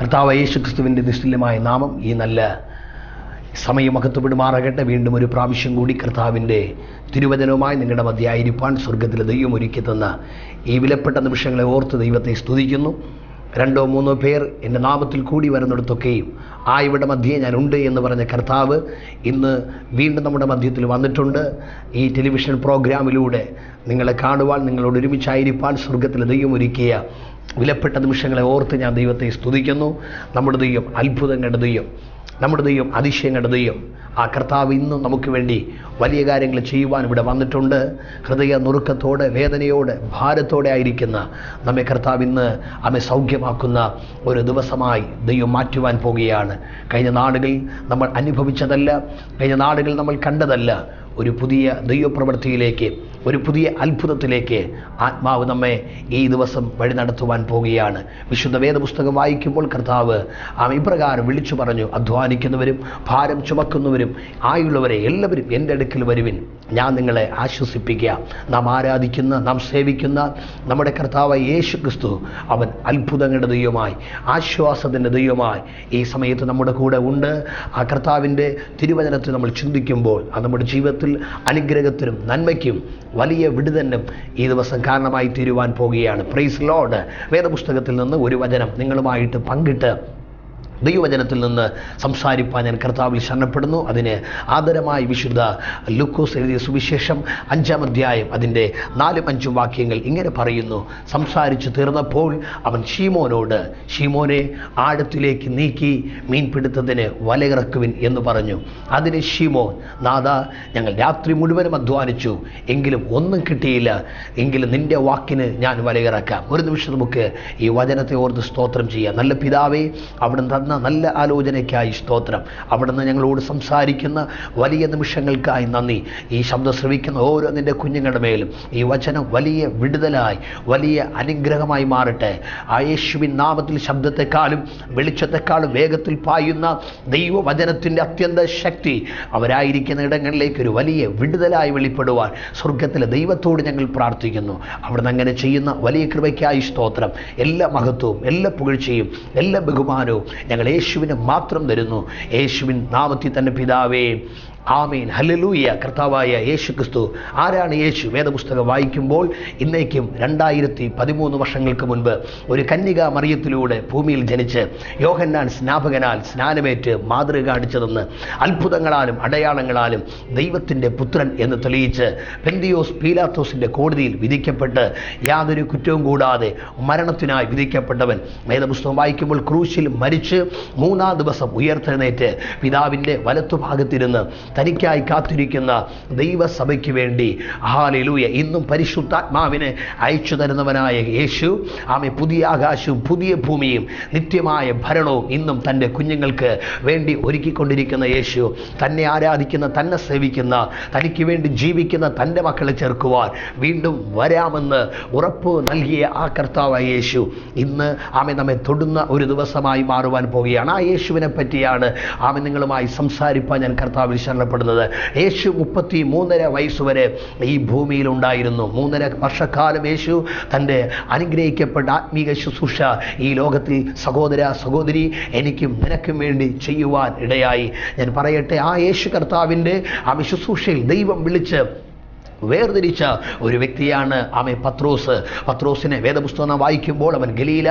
കർത്താവ് യേശുക്രിസ്തുവിൻ്റെ നിശ്ചലമായ നാമം ഈ നല്ല സമയം മഹത്വപ്പെടുമാറാകട്ടെ. വീണ്ടും ഒരു പ്രാവശ്യം കൂടി കർത്താവിൻ്റെ തിരുവചനവുമായി നിങ്ങളുടെ മധ്യയായിരിക്കാൻ സ്വർഗത്തിലെ ദൈവം ഒരുക്കി തന്ന ഈ വിലപ്പെട്ട നിമിഷങ്ങളെ ഓർത്ത് ദൈവത്തെ സ്തുതിക്കുന്നു. 2-3 പേർ എൻ്റെ നാമത്തിൽ കൂടി വരുന്നിടത്തൊക്കെയും ഇവിടെ മധ്യേ ഞാനുണ്ട് എന്ന് പറഞ്ഞ കർത്താവ് ഇന്ന് വീണ്ടും നമ്മുടെ മധ്യത്തിൽ വന്നിട്ടുണ്ട്. ഈ ടെലിവിഷൻ പ്രോഗ്രാമിലൂടെ നിങ്ങളെ കാണുവാൻ, നിങ്ങളോട് ഒരുമിച്ചായിരിക്കാൻ സ്വർഗത്തിലെ ദൈവം ഒരുക്കിയ വിലപ്പെട്ട നിമിഷങ്ങളെ ഓർത്ത് ഞാൻ ദൈവത്തെ സ്തുതിക്കുന്നു. നമ്മുടെ ദൈവം അത്ഭുതങ്ങളുടെ ദൈവം, നമ്മുടെ ദൈവം അതിശയങ്ങളുടെ ദൈവം. ആ കർത്താവ് ഇന്നും നമുക്ക് വേണ്ടി വലിയ കാര്യങ്ങൾ ചെയ്യുവാൻ ഇവിടെ വന്നിട്ടുണ്ട്. ഹൃദയ നുറുക്കത്തോടെ, വേദനയോടെ, ഭാരത്തോടെ ആയിരിക്കുന്ന നമ്മെ കർത്താവ് ഇന്ന് സൗഖ്യമാക്കുന്ന ഒരു ദിവസമായി ദൈവം മാറ്റുവാൻ പോകുകയാണ്. കഴിഞ്ഞ നാളുകൾ നമ്മൾ അനുഭവിച്ചതല്ല, കഴിഞ്ഞ നാളുകൾ നമ്മൾ കണ്ടതല്ല. ഒരു പുതിയ ദൈവപ്രവൃത്തിയിലേക്ക്, ഒരു പുതിയ അത്ഭുതത്തിലേക്ക് ആത്മാവ് നമ്മെ ഈ ദിവസം വഴി നടത്തുവാൻ പോകുകയാണ്. വിശുദ്ധ വേദപുസ്തകം വായിക്കുമ്പോൾ കർത്താവ് ഇപ്രകാരം വിളിച്ചു പറഞ്ഞു, അധ്വാനിക്കുന്നവരും ഭാരം ചുമക്കുന്നവരും ആയുള്ളവരെ എല്ലാവരും എൻ്റെ അടുക്കൽ വരുവിൻ, ഞാൻ നിങ്ങളെ ആശ്വസിപ്പിക്കുക. നാം ആരാധിക്കുന്ന, നാം സേവിക്കുന്ന നമ്മുടെ കർത്താവായ യേശു ക്രിസ്തു, അവൻ അത്ഭുതങ്ങളുടെ ദൈവമായി, ആശ്വാസത്തിൻ്റെ ദൈവമായി ഈ സമയത്ത് നമ്മുടെ കൂടെ ഉണ്ട്. ആ കർത്താവിൻ്റെ തിരുവചനത്തിൽ നമ്മൾ ചിന്തിക്കുമ്പോൾ അത് നമ്മുടെ ജീവിതത്തിൽ അനുഗ്രഹത്തിനും നന്മയ്ക്കും വലിയ വിടുതലും ഈ ദിവസം കാരണമായി തീരുവാൻ പോകുകയാണ്. Praise Lord. വേദപുസ്തകത്തിൽ നിന്ന് ഒരു വചനം നിങ്ങളുമായിട്ട് പങ്കിട്ട് ദൈവവചനത്തിൽ നിന്ന് സംസാരിപ്പാൻ ഞാൻ കർത്താവിൽ ശരണപ്പെടുന്നു. അതിന് ആദരമായി വിശുദ്ധ ലൂക്കോസ് എഴുതിയ സുവിശേഷം 5-ാം അധ്യായം അതിൻ്റെ 4-5 വാക്യങ്ങൾ ഇങ്ങനെ പറയുന്നു. സംസാരിച്ചു തീർന്നപ്പോൾ അവൻ ശീമോനോട്, ശീമോനെ ആഴത്തിലേക്ക് നീക്കി മീൻപിടുത്തത്തിന് വലയിറക്കുവിൻ എന്ന് പറഞ്ഞു. അതിന് ശീമോൻ, നാഥാ, ഞങ്ങൾ രാത്രി മുഴുവനും അധ്വാനിച്ചു, എങ്കിലും ഒന്നും കിട്ടിയില്ല, എങ്കിലും നിന്റെ വാക്കിന് ഞാൻ വലയിറക്കാം. ഒരു നിമിഷം നമുക്ക് ഈ വചനത്തെ ഓർത്ത് സ്തോത്രം ചെയ്യാം. നല്ല പിതാവേ, അവിടുന്ന് തന്ന നല്ല ആലോചനയ്ക്കായി സ്തോത്രം. അവിടുന്ന് ഞങ്ങളോട് സംസാരിക്കുന്ന വലിയ നിമിഷങ്ങൾക്കായി നന്ദി. ഈ ശബ്ദം ശ്രവിക്കുന്ന ഓരോ നിൻ്റെ കുഞ്ഞുങ്ങളുടെ മേലും ഈ വചനം വലിയ വിടുതലായി, വലിയ അനുഗ്രഹമായി മാറട്ടെ. ആ യേശുവിൻ നാമത്തിൽ ശബ്ദത്തെക്കാളും വെളിച്ചത്തെക്കാളും വേഗത്തിൽ പായുന്ന ദൈവവചനത്തിൻ്റെ അത്യന്ത ശക്തി അവരായിരിക്കുന്ന ഇടങ്ങളിലേക്ക് ഒരു വലിയ വിടുതലായി വെളിപ്പെടുവാൻ സ്വർഗത്തിലെ ദൈവത്തോട് ഞങ്ങൾ പ്രാർത്ഥിക്കുന്നു. അവിടുന്ന് അങ്ങനെ ചെയ്യുന്ന വലിയ കൃപയ്ക്കായി സ്തോത്രം. എല്ലാ മഹത്വവും, എല്ലാ പുകഴ്ചയും, എല്ലാ ബഹുമാനവും ഞങ്ങൾ യേശുവിന് മാത്രം തരുന്നു. യേശുവിൻ നാമത്തിൽ തന്നെ പിതാവേ, ആമീൻ. ഹല്ലേലൂയ. കർത്താവായ യേശു ക്രിസ്തു ആരാണ്? യേശു വേദപുസ്തകം വായിക്കുമ്പോൾ ഇന്നേക്കും 2013 വർഷങ്ങൾക്ക് മുൻപ് ഒരു കന്യക മറിയത്തിലൂടെ ഭൂമിയിൽ ജനിച്ച് യോഹന്നാൻ സ്നാപകനാൽ സ്നാനമേറ്റ് മാതൃക കാണിച്ചതെന്ന്, അത്ഭുതങ്ങളാലും അടയാളങ്ങളാലും ദൈവത്തിൻ്റെ പുത്രൻ എന്ന് തെളിയിച്ച് പെന്തിയോസ് പീലാത്തോസിൻ്റെ കോടതിയിൽ വിധിക്കപ്പെട്ട് യാതൊരു കുറ്റവും കൂടാതെ മരണത്തിനായി വിധിക്കപ്പെട്ടവൻ വേദപുസ്തകം വായിക്കുമ്പോൾ ക്രൂശിൽ മരിച്ച് 3-ാം ദിവസം ഉയർത്തെഴുന്നേറ്റ് പിതാവിൻ്റെ വലത്തുഭാഗത്തിരുന്ന് തനിക്കായി കാത്തിരിക്കുന്ന ദൈവസഭയ്ക്ക് വേണ്ടി ഹല്ലേലൂയ ഇന്നും പരിശുദ്ധാത്മാവിനെ അയച്ചു തരുന്നവനായ യേശു, പുതിയ ആകാശവും പുതിയ ഭൂമിയും നിത്യമായ ഭരണവും ഇന്നും തൻ്റെ കുഞ്ഞുങ്ങൾക്ക് വേണ്ടി ഒരുക്കിക്കൊണ്ടിരിക്കുന്ന യേശു, തന്നെ ആരാധിക്കുന്ന, തന്നെ സേവിക്കുന്ന, തനിക്ക് വേണ്ടി ജീവിക്കുന്ന തൻ്റെ മക്കളെ ചേർക്കുവാൻ വീണ്ടും വരാമെന്ന് ഉറപ്പ് നൽകിയ ആ കർത്താവായ യേശു ഇന്ന് നമ്മെ തൊടുന്ന ഒരു ദിവസമായി മാറുവാൻ പോവുകയാണ്. ആ യേശുവിനെ പറ്റിയാണ് നിങ്ങളുമായി സംസാരിപ്പാൻ ഞാൻ കർത്താവിൽ ശരണപ്പെടുന്നത്. യേശു 33.5 വയസ്സുവരെ ഈ ഭൂമിയിൽ ഉണ്ടായിരുന്നു. 3.5 വർഷക്കാലം യേശു തൻ്റെ അനുഗ്രഹിക്കപ്പെട്ട ആത്മീക ശുശ്രൂഷ ഈ ലോകത്തിൽ സഹോദര സഹോദരി എനിക്കും നിനക്കും വേണ്ടി ചെയ്യുവാൻ ഇടയായി. ഞാൻ പറയട്ടെ, ആ യേശു കർത്താവിൻ്റെ ശുശ്രൂഷയിൽ ദൈവം വിളിച്ച് വേർതിരിച്ച ഒരു വ്യക്തിയാണ് പത്രോസ്. പത്രോസിനെ വേദപുസ്തകം വായിക്കുമ്പോൾ അവൻ ഗലീല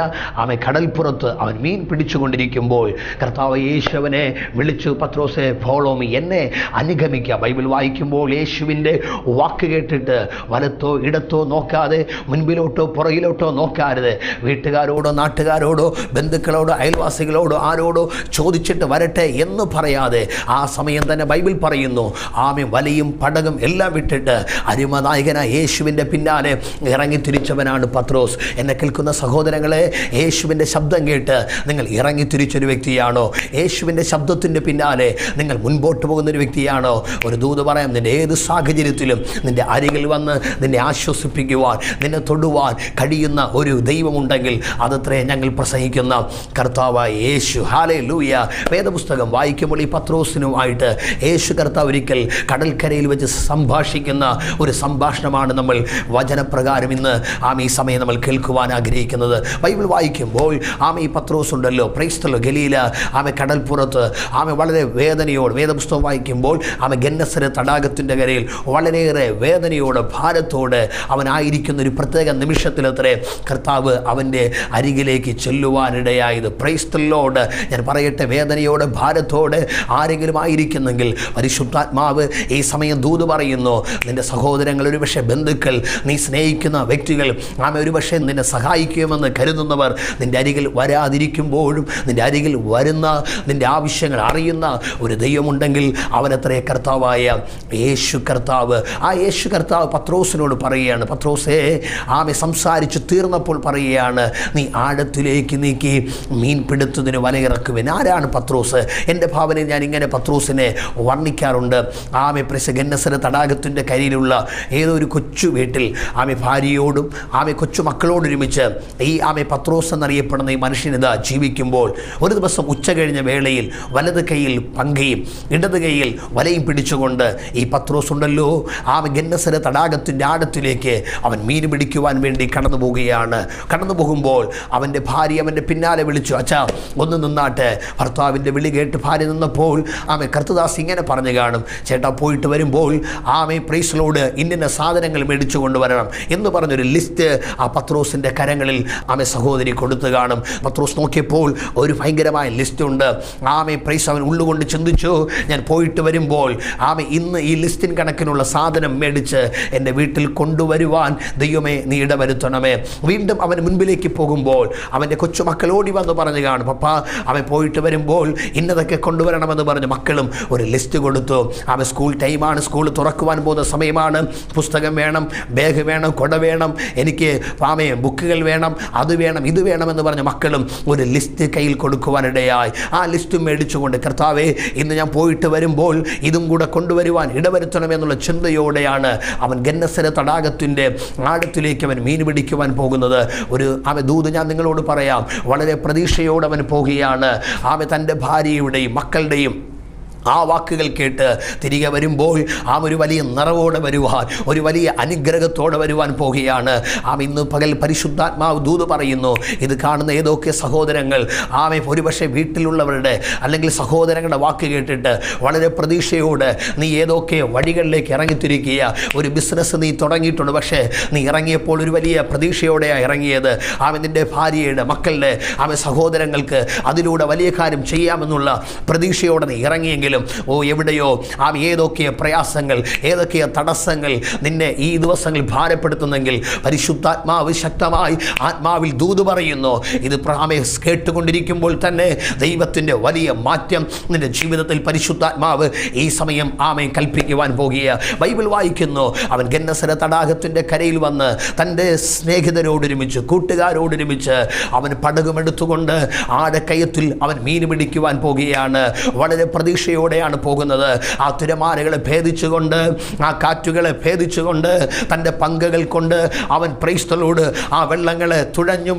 കടൽപ്പുറത്ത് അവൻ മീൻ പിടിച്ചുകൊണ്ടിരിക്കുമ്പോൾ കർത്താവ് യേശുവിനെ വിളിച്ചു, പത്രോസെ ഫോളോ മീ, എന്നെ അനുഗമിക്കുക. ബൈബിൾ വായിക്കുമ്പോൾ യേശുവിൻ്റെ വാക്ക് കേട്ടിട്ട് വലത്തോ ഇടത്തോ നോക്കാതെ, മുൻപിലോട്ടോ പുറകിലോട്ടോ നോക്കാതെ, വീട്ടുകാരോടോ നാട്ടുകാരോടോ ബന്ധുക്കളോടോ അയൽവാസികളോടോ ആരോടോ ചോദിച്ചിട്ട് വരട്ടെ എന്ന് പറയാതെ ആ സമയം തന്നെ ബൈബിൾ പറയുന്നു വലയും പടകും എല്ലാം വിട്ടിട്ട് അരിമനായകനായ യേശുവിൻ്റെ പിന്നാലെ ഇറങ്ങിത്തിരിച്ചവനാണ് പത്രോസ്. എന്നെ കേൾക്കുന്ന സഹോദരങ്ങളെ, യേശുവിൻ്റെ ശബ്ദം കേട്ട് നിങ്ങൾ ഇറങ്ങിത്തിരിച്ചൊരു വ്യക്തിയാണോ? യേശുവിൻ്റെ ശബ്ദത്തിൻ്റെ പിന്നാലെ നിങ്ങൾ മുൻപോട്ട് പോകുന്നൊരു വ്യക്തിയാണോ? ഒരു ദൂത് പറയാം, നിൻ്റെ ഏത് സാഹചര്യത്തിലും നിൻ്റെ അരികിൽ വന്ന് നിന്നെ ആശ്വസിപ്പിക്കുവാൻ, നിന്നെ തൊടുവാൻ കഴിയുന്ന ഒരു ദൈവമുണ്ടെങ്കിൽ അതത്രേ ഞങ്ങൾ പ്രസംഗിക്കുന്ന കർത്താവായ യേശു. ഹല്ലേലൂയ. വേദപുസ്തകം വായിക്കുമ്പോൾ ഈ പത്രോസിനുമായിട്ട് യേശു കർത്താവ് ഒരിക്കൽ കടൽക്കരയിൽ വെച്ച് സംഭാഷിക്കുന്ന ഒരു സംഭാഷണമാണ് നമ്മൾ വചനപ്രകാരം ഇന്ന് ഈ സമയം നമ്മൾ കേൾക്കുവാൻ ആഗ്രഹിക്കുന്നത്. ബൈബിൾ വായിക്കുമ്പോൾ ഈ പത്രോസ് ഉണ്ടല്ലോ, പ്രൈസ്തലോ, ഗലീല കടൽപ്പുറത്ത് വളരെ വേദനയോട്, വേദപുസ്തകം വായിക്കുമ്പോൾ ഗന്നസരത്ത് തടാകത്തിൻ്റെ കരയിൽ വളരെയേറെ വേദനയോട്, ഭാരത്തോട് അവനായിരിക്കുന്ന ഒരു പ്രത്യേക നിമിഷത്തിലത്രേ കർത്താവ് അവൻ്റെ അരികിലേക്ക് ചെല്ലുവാനിടയായത്. പ്രൈസ്തലോട് ഞാൻ പറയട്ടെ, വേദനയോട്, ഭാരത്തോട് ആരെങ്കിലും ആയിരിക്കുന്നെങ്കിൽ പരിശുദ്ധാത്മാവ് ഈ സമയം ദൂത് പറയുന്നു. നിൻ്റെ സഹോദരങ്ങൾ, ഒരുപക്ഷെ ബന്ധുക്കൾ, നീ സ്നേഹിക്കുന്ന വ്യക്തികൾ, ഒരുപക്ഷെ നിന്നെ സഹായിക്കുമെന്ന് കരുതുന്നവർ നിൻ്റെ അരികിൽ വരാതിരിക്കുമ്പോഴും നിൻ്റെ അരികിൽ വരുന്ന, നിൻ്റെ ആവശ്യങ്ങൾ അറിയുന്ന ഒരു ദൈവമുണ്ടെങ്കിൽ അവനത്രേ കർത്താവായ യേശു കർത്താവ്. യേശു കർത്താവ് പത്രോസിനോട് പറയുകയാണ്, പത്രോസേ, സംസാരിച്ച് തീർന്നപ്പോൾ പറയുകയാണ്, നീ ആഴത്തിലേക്ക് നീക്കി മീൻ പിടുത്തതിന് വലയിറക്കുവിൻ. ആരാണ് പത്രോസ്? എൻ്റെ ഭാവനയിൽ ഞാൻ ഇങ്ങനെ പത്രോസിനെ വർണ്ണിക്കാറുണ്ട്. ഗന്നസര തടാകത്തിൻ്റെ കരയിലുള്ള ഏതോ ഒരു കൊച്ചു വീട്ടിൽ ഭാര്യയോടും കൊച്ചു മക്കളോടൊരുമിച്ച് ഈ പത്രോസ് എന്നറിയപ്പെടുന്ന ഈ മനുഷ്യനിതാ ജീവിക്കുമ്പോൾ ഒരു ദിവസം ഉച്ച കഴിഞ്ഞ വേളയിൽ വലത് കൈയിൽ പങ്കയും ഇടത് കൈയിൽ വലയും പിടിച്ചുകൊണ്ട് ഈ പത്രോസ് ഉണ്ടല്ലോ ഗന്നസര തടാകത്തിൻ്റെ ആഴത്തിലേക്ക് അവൻ മീൻ പിടിക്കുവാൻ വേണ്ടി കടന്നു പോവുകയാണ്. കടന്നു പോകുമ്പോൾ അവൻ്റെ ഭാര്യ അവൻ്റെ പിന്നാലെ വിളിച്ചു, അച്ഛാ ഒന്ന് നിന്നാട്ടെ. ഭർത്താവിൻ്റെ വിളി കേട്ട് ഭാര്യ നിന്നപ്പോൾ കർത്തദാസ് ഇങ്ങനെ പറഞ്ഞു കാണും, ചേട്ടാ പോയിട്ട് വരുമ്പോൾ പ്രൈസിലോട് ഇന്ന സാധനങ്ങൾ മേടിച്ചു കൊണ്ടുവരണം എന്ന് പറഞ്ഞൊരു ലിസ്റ്റ് പത്രോസിൻ്റെ കരങ്ങളിൽ സഹോദരി കൊടുത്തു കാണും. പത്രോസ് നോക്കിയപ്പോൾ ഒരു ഭയങ്കരമായ ലിസ്റ്റ് ഉണ്ട്. പ്രൈസ് അവൻ ഉള്ളുകൊണ്ട് ചിന്തിച്ചു, ഞാൻ പോയിട്ട് വരുമ്പോൾ ഇന്ന് ഈ ലിസ്റ്റിൻ കണക്കിനുള്ള സാധനം മേടിച്ച് എൻ്റെ വീട്ടിൽ കൊണ്ടുവരുവാൻ ദൈവമേ നീ ഇടവരുത്തണമേ. വീണ്ടും അവൻ മുൻപിലേക്ക് പോകുമ്പോൾ അവൻ്റെ കൊച്ചുമക്കൾ ഓടി വന്ന് പറഞ്ഞു കാണും, പപ്പ അവൻ പോയിട്ട് വരുമ്പോൾ ഇന്നതൊക്കെ കൊണ്ടുവരണമെന്ന് പറഞ്ഞ് മക്കളും ഒരു ലിസ്റ്റ് കൊടുത്തു. സ്കൂൾ ടൈമാണ്, സ്കൂൾ തുറക്കുവാൻ പോകുന്ന സമയമാണ്, പുസ്തകം വേണം, ബാഗ് വേണം, കൊട വേണം, എനിക്ക് ബുക്കുകൾ വേണം, അത് വേണം, ഇത് വേണമെന്ന് പറഞ്ഞ മക്കളും ഒരു ലിസ്റ്റ് കയ്യിൽ കൊടുക്കുവാനിടയായി. ലിസ്റ്റും മേടിച്ചുകൊണ്ട്, കർത്താവേ ഇന്ന് ഞാൻ പോയിട്ട് വരുമ്പോൾ ഇതും കൂടെ കൊണ്ടുവരുവാൻ ഇടവരുത്തണമെന്നുള്ള ചിന്തയോടെയാണ് അവൻ ഗന്നസര തടാകത്തിൻ്റെ ആഴത്തിലേക്ക് അവൻ മീൻ പിടിക്കുവാൻ പോകുന്നത്. ഒരു ദൂത് ഞാൻ നിങ്ങളോട് പറയാം, വളരെ പ്രതീക്ഷയോടെ അവൻ പോകുകയാണ്. തൻ്റെ ഭാര്യയുടെയും മക്കളുടെയും വാക്കുകൾ കേട്ട് തിരികെ വരുമ്പോൾ ഒരു വലിയ നിറവോടെ വരുവാൻ, ഒരു വലിയ അനുഗ്രഹത്തോടെ വരുവാൻ പോകുകയാണ്. ഇന്ന് പകൽ പരിശുദ്ധാത്മാവ് ദൂത് പറയുന്നു, ഇത് കാണുന്ന ഏതൊക്കെ സഹോദരങ്ങൾ ഒരുപക്ഷെ വീട്ടിലുള്ളവരുടെ അല്ലെങ്കിൽ സഹോദരങ്ങളുടെ വാക്ക് കേട്ടിട്ട് വളരെ പ്രതീക്ഷയോടെ നീ ഏതൊക്കെ വഴികളിലേക്ക് ഇറങ്ങിത്തിരിക്കുക. ഒരു ബിസിനസ് നീ തുടങ്ങിയിട്ടുണ്ട്, പക്ഷേ നീ ഇറങ്ങിയപ്പോൾ ഒരു വലിയ പ്രതീക്ഷയോടെയാണ് ഇറങ്ങിയത്. നിൻ്റെ ഭാര്യയുടെ, മക്കളുടെ, സഹോദരങ്ങൾക്ക് അതിലൂടെ വലിയ കാര്യം ചെയ്യാമെന്നുള്ള പ്രതീക്ഷയോടെ നീ ഇറങ്ങിയെങ്കിൽ എവിടെയോ ഏതൊക്കെ പ്രയാസങ്ങൾ, ഏതൊക്കെ തടസ്സങ്ങൾ നിന്നെ ഈ ദിവസങ്ങൾ ഭാരപ്പെടുത്തുന്നെങ്കിൽ പരിശുദ്ധാത്മാവ് ശക്തമായി ആത്മാവിൽ ദൂത് പറയുന്നു. ഇത് കേട്ടുകൊണ്ടിരിക്കുമ്പോൾ തന്നെ ദൈവത്തിൻ്റെ വലിയ മാറ്റം നിന്റെ ജീവിതത്തിൽ പരിശുദ്ധാത്മാവ് ഈ സമയം കൽപ്പിക്കുവാൻ പോകുക. ബൈബിൾ വായിക്കുന്നു, അവൻ ഗന്നസര തടാകത്തിൻ്റെ കരയിൽ വന്ന് തൻ്റെ സ്നേഹിതരോടൊരുമിച്ച്, കൂട്ടുകാരോടൊരുമിച്ച് അവൻ പടകുമെടുത്തുകൊണ്ട് ആഴക്കയത്തിൽ അവൻ മീൻ പിടിക്കുവാൻ പോകുകയാണ്. വളരെ പ്രതീക്ഷയോടെയാണ് പോകുന്നത്. തിരമാലകളെ ഭേദിച്ചുകൊണ്ട്, കാറ്റുകളെ ഭേദിച്ചുകൊണ്ട്, തൻ്റെ പങ്കകൾ കൊണ്ട് അവൻ പ്രൈസ്തലോട് വെള്ളങ്ങളെ തുഴഞ്ഞു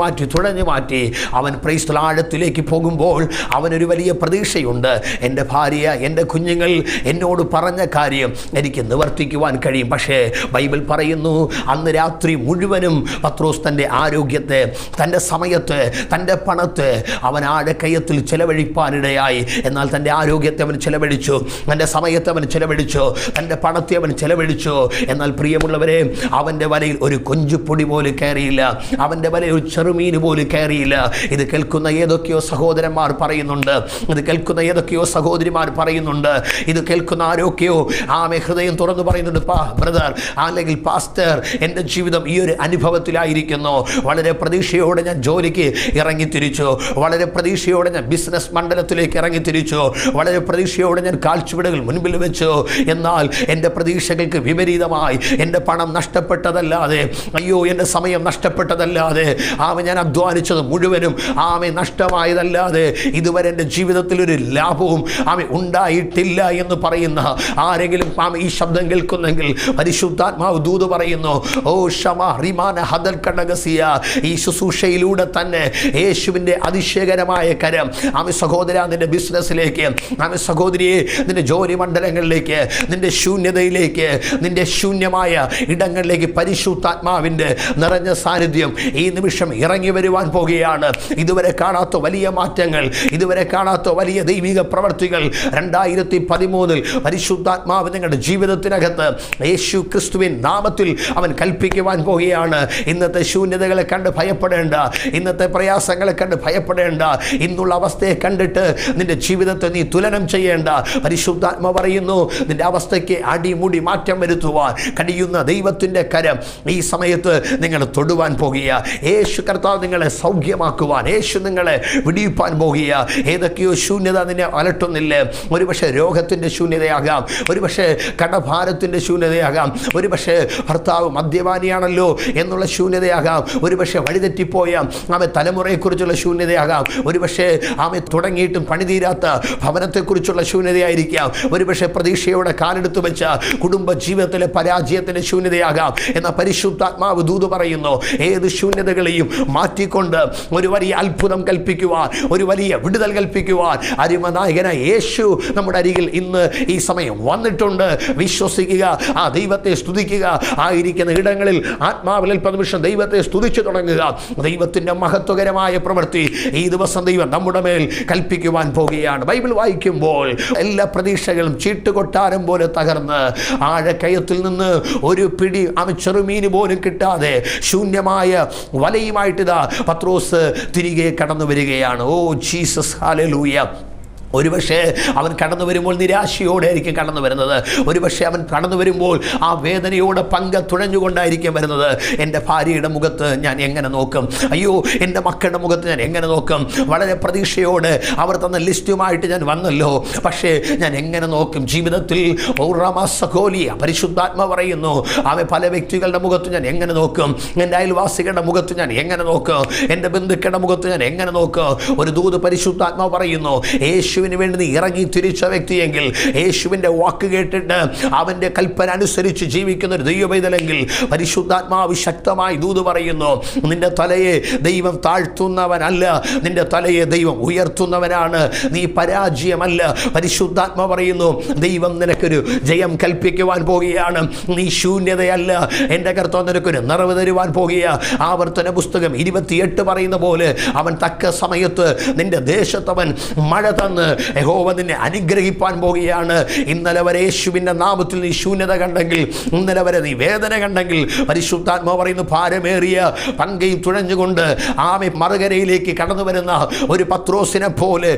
മാറ്റി അവൻ പ്രൈസ്തൽ ആഴത്തിലേക്ക് പോകുമ്പോൾ അവനൊരു വലിയ പ്രതീക്ഷയുണ്ട്. എൻ്റെ ഭാര്യ, എൻ്റെ കുഞ്ഞുങ്ങൾ എന്നോട് പറഞ്ഞ കാര്യം എനിക്ക് നിവർത്തിക്കുവാൻ കഴിയും. പക്ഷേ ബൈബിൾ പറയുന്നു, അന്ന് രാത്രി മുഴുവനും പത്രോസ് തൻ്റെ ആരോഗ്യത്തെ, തൻ്റെ സമയത്തെ, തൻ്റെ പണത്തെ അവൻ ആഴക്കയത്തിൽ ചെലവഴിപ്പാനിടയായി. എന്നാൽ തൻ്റെ ആരോഗ്യത്തെ അവൻ ചെലവഴിച്ചു, തൻ്റെ സമയത്തെ അവൻ ചെലവഴിച്ചു, തൻ്റെ പണത്തെ അവൻ ചെലവഴിച്ചു. എന്നാൽ പ്രിയമുള്ളവരെ, അവൻ്റെ വലയിൽ ഒരു കൊഞ്ചുപൊടി പോലും കയറിയില്ല, അവൻ്റെ വലയിൽ ഒരു ചെറുമീൻ പോലും കയറിയില്ല. ഇത് കേൾക്കുന്ന ഏതൊക്കെയോ സഹോദരന്മാർ പറയുന്നുണ്ട്, ഇത് കേൾക്കുന്ന ഏതൊക്കെയോ സഹോദരിമാർ പറയുന്നുണ്ട്, ഇത് കേൾക്കുന്ന ആരൊക്കെയോ ഹൃദയം തുറന്നു പറയുന്നുണ്ട്, ബ്രദർ അല്ലെങ്കിൽ പാസ്റ്റർ, എൻ്റെ ജീവിതം ഈ ഒരു അനുഭവത്തിലായിരിക്കുന്നു. വളരെ പ്രതീക്ഷയോടെ ഞാൻ ജോലിക്ക് ഇറങ്ങിത്തിരിച്ചു, വളരെ പ്രതീക്ഷയോടെ ഞാൻ ബിസിനസ് മണ്ഡലത്തിലേക്ക് ഇറങ്ങിത്തിരിച്ചു, വളരെ പ്രതീക്ഷയോടെ ഞാൻ കാഴ്ചപ്പാടുകൾ മുൻപിൽ വെച്ചു. എന്നാൽ എൻ്റെ പ്രതീക്ഷകൾക്ക് വിപരീതമായി എൻ്റെ പണം നഷ്ടപ്പെട്ടതല്ലാതെ, അയ്യോ എൻ്റെ സമയം നഷ്ടപ്പെട്ടതല്ലാതെ, ഞാൻ അധ്വാനിച്ചത് മുഴുവനും നഷ്ടമായതല്ലാതെ ഇതുവരെ എൻ്റെ ജീവിതത്തിൽ ഒരു ലാഭവും ഉണ്ടായിട്ടില്ല എന്ന് പറയുന്ന ആരെങ്കിലും ഈ ശബ്ദം കേൾക്കുന്നെങ്കിൽ പരിശുദ്ധാത്മാവ് ദൂത് പറയുന്നു, ഈ ശുശ്രൂഷയിലൂടെ തന്നെ യേശുവിൻ്റെ അതിശയകരമായ കരം സഹോദര നിന്റെ ബിസിനസ്സിലേക്ക്, സഹോദരി സഹോദരിയെ, നിന്റെ ജോലി മണ്ഡലങ്ങളിലേക്ക്, നിന്റെ ശൂന്യതയിലേക്ക്, നിന്റെ ശൂന്യമായ ഇടങ്ങളിലേക്ക് പരിശുദ്ധാത്മാവിൻ്റെ നിറഞ്ഞ സാന്നിധ്യം ഈ നിമിഷം ഇറങ്ങി വരുവാൻ പോകുകയാണ്. ഇതുവരെ കാണാത്ത വലിയ മാറ്റങ്ങൾ, ഇതുവരെ കാണാത്ത വലിയ ദൈവിക പ്രവർത്തികൾ 2013 പരിശുദ്ധാത്മാവ് നിങ്ങളുടെ ജീവിതത്തിനകത്ത് യേശു ക്രിസ്തുവിൻ നാമത്തിൽ അവൻ കൽപ്പിക്കുവാൻ പോകുകയാണ്. ഇന്നത്തെ ശൂന്യതകളെ കണ്ട് ഭയപ്പെടേണ്ട, ഇന്നത്തെ പ്രയാസങ്ങളെ കണ്ട് ഭയപ്പെടേണ്ട, ഇന്നുള്ള അവസ്ഥയെ കണ്ടിട്ട് നിന്റെ ജീവിതത്തെ നീ തുലനം ചെയ്യേണ്ട. പരിശുദ്ധാത്മ പറയുന്നു, നിന്റെ അവസ്ഥയ്ക്ക് അടിമുടി മാറ്റം വരുത്തുവാൻ കഴിയുന്ന ദൈവത്തിൻ്റെ കരം ഈ സമയത്ത് നിങ്ങൾ തൊടുവാൻ പോകുക. യേശു കർത്താവ് നിങ്ങളെ സൗഖ്യമാക്കുവാൻ, യേശു നിങ്ങളെ വിടിയിപ്പാൻ പോകുക. ഏതൊക്കെയോ ശൂന്യത നിന്നെ അലട്ടുന്നില്ലേ? ഒരുപക്ഷെ രോഗത്തിൻ്റെ ശൂന്യതയാകാം, ഒരുപക്ഷെ കടഭാരത്തിൻ്റെ ശൂന്യതയാകാം, ഒരുപക്ഷെ ഭർത്താവ് മദ്യപാനിയാണല്ലോ എന്നുള്ള ശൂന്യതയാകാം, ഒരുപക്ഷെ വഴിതെറ്റിപ്പോയ ആമെ തലമുറയെക്കുറിച്ചുള്ള ശൂന്യതയാകാം, ഒരുപക്ഷെ ആമെ തുടങ്ങിയിട്ടും പണിതീരാത്ത ഭവനത്തെക്കുറിച്ചുള്ള ശൂന്യതയായിരിക്കാം, ഒരുപക്ഷെ പ്രതീക്ഷയോടെ കാലെടുത്തു വെച്ച കുടുംബ ജീവിതത്തിലെ പരാജയത്തിൻ്റെ ശൂന്യതയാകാം. എന്നാൽ പരിശുദ്ധാത്മാവ് ദൂത് പറയുന്നു, ഏത് ശൂന്യതകളെയും മാറ്റിക്കൊണ്ട് ഒരു വലിയ അത്ഭുതം കൽപ്പിക്കുവാൻ, ഒരു വലിയ വിടുതൽ കൽപ്പിക്കുവാൻ അരിമനായകനായ യേശു നമ്മുടെ അരികിൽ ഇന്ന് ഈ സമയം വന്നിട്ടുണ്ട്. വിശ്വസിക്കുക, ആ ദൈവത്തെ സ്തുതിക്കുക, ആയിരിക്കുന്ന ഇടങ്ങളിൽ ആത്മാവിൽ നിമിഷം ദൈവത്തെ സ്തുതിച്ചു തുടങ്ങുക. ദൈവത്തിൻ്റെ മഹത്വകരമായ പ്രവൃത്തി ഈ ദിവസം ദൈവം നമ്മുടെ മേൽ കൽപ്പിക്കുവാൻ പോകുകയാണ്. ബൈബിൾ വായിക്കുമ്പോൾ എല്ലാ പ്രതീക്ഷകളും ചീട്ടുകൊട്ടാരം പോലെ തകർന്ന് ആഴക്കയത്തിൽ നിന്ന് ഒരു പിടി ചെറുമീന് പോലും കിട്ടാതെ ശൂന്യമായ വലയുമായിട്ടിതാ പത്രോസ് തിരികെ കടന്നു വരികയാണ്. Oh Jesus, hallelujah. ഒരുപക്ഷെ അവൻ കടന്നു വരുമ്പോൾ നിരാശയോടെ ആയിരിക്കും കടന്നു വരുന്നത്. ഒരുപക്ഷെ അവൻ കടന്നു വരുമ്പോൾ ആ വേദനയോടെ തുഴഞ്ഞുകൊണ്ടായിരിക്കും വരുന്നത്. എൻ്റെ ഭാര്യയുടെ മുഖത്ത് ഞാൻ എങ്ങനെ നോക്കും? അയ്യോ, എൻ്റെ മക്കളുടെ മുഖത്ത് ഞാൻ എങ്ങനെ നോക്കും? വളരെ പ്രതീക്ഷയോടെ അവർ തന്ന ലിസ്റ്റുമായിട്ട് ഞാൻ വന്നല്ലോ, പക്ഷേ ഞാൻ എങ്ങനെ നോക്കും? ജീവിതത്തിൽ പരിശുദ്ധാത്മ പറയുന്നു, അവൻ പല വ്യക്തികളുടെ മുഖത്ത് ഞാൻ എങ്ങനെ നോക്കും? എൻ്റെ അയൽവാസികളുടെ മുഖത്ത് ഞാൻ എങ്ങനെ നോക്കും? എൻ്റെ ബന്ധുക്കളുടെ മുഖത്ത് ഞാൻ എങ്ങനെ നോക്കും? ഒരു ദൂത് പരിശുദ്ധാത്മ പറയുന്നു, യേശുവിന് വേണ്ടി നീ ഇറങ്ങി തിരിച്ച വ്യക്തിയെങ്കിൽ, യേശുവിൻ്റെ വാക്ക് കേട്ടിട്ട് അവൻ്റെ കൽപ്പന അനുസരിച്ച് ജീവിക്കുന്ന ഒരു ദൈവപൈതലെങ്കിൽ പരിശുദ്ധാത്മാവ് ശക്തമായി ദൂത് പറയുന്നു, നിന്റെ തലയെ ദൈവം താഴ്ത്തുന്നവനല്ല, നിന്റെ തലയെ ദൈവം ഉയർത്തുന്നവനാണ്. നീ പരാജയമല്ല. പരിശുദ്ധാത്മ പറയുന്നു, ദൈവം നിനക്കൊരു ജയം കൽപ്പിക്കുവാൻ പോകുകയാണ്. നീ ശൂന്യതയല്ല, എൻ്റെ കർത്താവ് നിനക്കൊരു നിറവ് തരുവാൻ പോകുക. ആവർത്തന പുസ്തകം 28 പറയുന്ന പോലെ അവൻ തക്ക സമയത്ത് നിന്റെ ദേശത്തവൻ മഴ തന്ന് യഹോവ നിന്നെ അനുഗ്രഹിപ്പാൻ പോകുകയാണ്. ഇന്നലെ വരെ യേശുവിൻ്റെ നാമത്തിൽ നീ ശൂന്യത കണ്ടെങ്കിൽ, ഇന്നലെ വരെ നീ വേദന കണ്ടെങ്കിൽ, പരിശുദ്ധാത്മാവ് പറയുന്നു, ഭാരമേറിയ പങ്കയും തുഴഞ്ഞുകൊണ്ട് ആമെ മറുകരയിലേക്ക് കടന്നു വരുന്ന ഒരു പത്രോസിനെ പോലെ